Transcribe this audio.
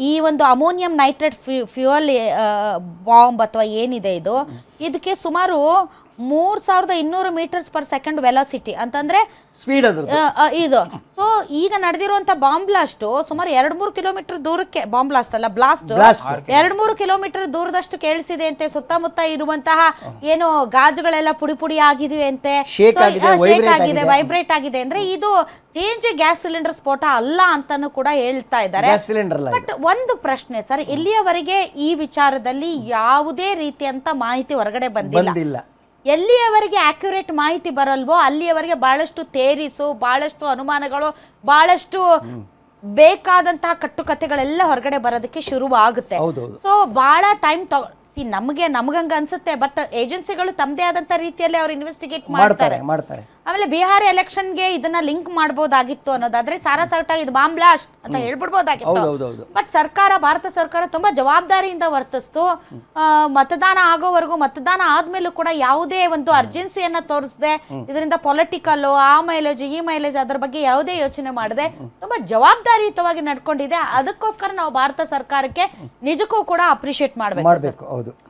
ಈ ಒಂದು ammonium nitrate fuel bomb ಅಥವಾ ಏನಿದೆ ಇದಕ್ಕೆ ಸುಮಾರು 3200 ಮೀಟರ್ಸ್ ಪರ್ ಸೆಕೆಂಡ್ ವೆಲಾಸಿಟಿ ಅಂತಂದ್ರೆ ಸ್ಪೀಡ್ ಇದು. ಸೊ ಈಗ ನಡೆದಿರುವಂತ ಬಾಂಬ್ ಬ್ಲಾಸ್ಟ್ ಸುಮಾರು 2-3 ಕಿಲೋಮೀಟರ್ ದೂರಕ್ಕೆ, ಬಾಂಬ್ ಬ್ಲಾಸ್ಟ್ ಅಲ್ಲ, ಬ್ಲಾಸ್ಟ್ 2-3 ಕಿಲೋಮೀಟರ್ ದೂರದಷ್ಟು ಕೇಳಿಸಿದೆ ಅಂತೆ. ಸುತ್ತಮುತ್ತ ಇರುವಂತಹ ಏನು ಗಾಜುಗಳೆಲ್ಲ ಪುಡಿ ಪುಡಿ ಆಗಿವೆ ಅಂತೆ, ಶೇಕ್ ಆಗಿದೆ, ವೈಬ್ರೇಟ್ ಆಗಿದೆ. ಅಂದ್ರೆ ಇದು CNG ಗ್ಯಾಸ್ ಸಿಲಿಂಡರ್ ಸ್ಫೋಟ ಅಲ್ಲ ಅಂತಾನು ಕೂಡ ಹೇಳ್ತಾ ಇದ್ದಾರೆ. ಬಟ್ ಒಂದು ಪ್ರಶ್ನೆ ಸರ್, ಇಲ್ಲಿಯವರೆಗೆ ಈ ವಿಚಾರದಲ್ಲಿ ಯಾವುದೇ ರೀತಿಯಂತ ಮಾಹಿತಿ ಹೊರಗಡೆ ಬಂದಿಲ್ಲ. ಎಲ್ಲಿಯವರೆಗೆ ಆಕ್ಯುರೇಟ್ ಮಾಹಿತಿ ಬರಲ್ವೋ ಅಲ್ಲಿಯವರೆಗೆ ಬಹಳಷ್ಟು ಥೇರೀಸು, ಬಹಳಷ್ಟು ಅನುಮಾನಗಳು, ಬಹಳಷ್ಟು ಬೇಕಾದಂತಹ ಕಟ್ಟುಕತೆಗಳೆಲ್ಲ ಹೊರಗಡೆ ಬರೋದಕ್ಕೆ ಶುರುವಾಗುತ್ತೆ. ಸೊ ಬಹಳ ಟೈಮ್ ನಮಗಂಗ ಅನ್ಸುತ್ತೆ. ಬಟ್ ಏಜೆನ್ಸಿಗಳು ತಮ್ಮದೇ ಆದಂತ ರೀತಿಯಲ್ಲಿ ಅವ್ರು ಇನ್ವೆಸ್ಟಿಗೇಟ್ ಮಾಡ್ತಾರೆ. ಆಮೇಲೆ ಬಿಹಾರ ಎಲೆಕ್ಷನ್ಗೆ ಇದನ್ನ ಲಿಂಕ್ ಮಾಡಬಹುದಾಗಿತ್ತು ಅನ್ನೋದಾದ್ರೆ ಸಾರಾಸಾಟ ಇದು ಬಾಂಬ್ ಬ್ಲಾಸ್ಟ್ ಅಂತ ಹೇಳ್ಬಿಡ್ಬೋದಾಗಿತ್ತು. ಬಟ್ ಭಾರತ ಸರ್ಕಾರ ತುಂಬಾ ಜವಾಬ್ದಾರಿಯಿಂದ ವರ್ತಿಸ್ತು. ಮತದಾನ ಆಗೋವರೆಗೂ, ಮತದಾನ ಆದ್ಮೇಲೂ ಕೂಡ ಯಾವುದೇ ಒಂದು ಅರ್ಜೆನ್ಸಿಯನ್ನ ತೋರಿಸದೆ, ಇದರಿಂದ ಪೊಲಿಟಿಕಲ್ ಆ ಮೈಲೇಜ್ ಈ ಮೈಲೇಜ್ ಅದ್ರ ಬಗ್ಗೆ ಯಾವುದೇ ಯೋಚನೆ ಮಾಡದೆ ತುಂಬಾ ಜವಾಬ್ದಾರಿಯುತವಾಗಿ ನಡ್ಕೊಂಡಿದೆ. ಅದಕ್ಕೋಸ್ಕರ ನಾವು ಭಾರತ ಸರ್ಕಾರಕ್ಕೆ ನಿಜಕ್ಕೂ ಕೂಡ ಅಪ್ರಿಶಿಯೇಟ್ ಮಾಡಬೇಕು.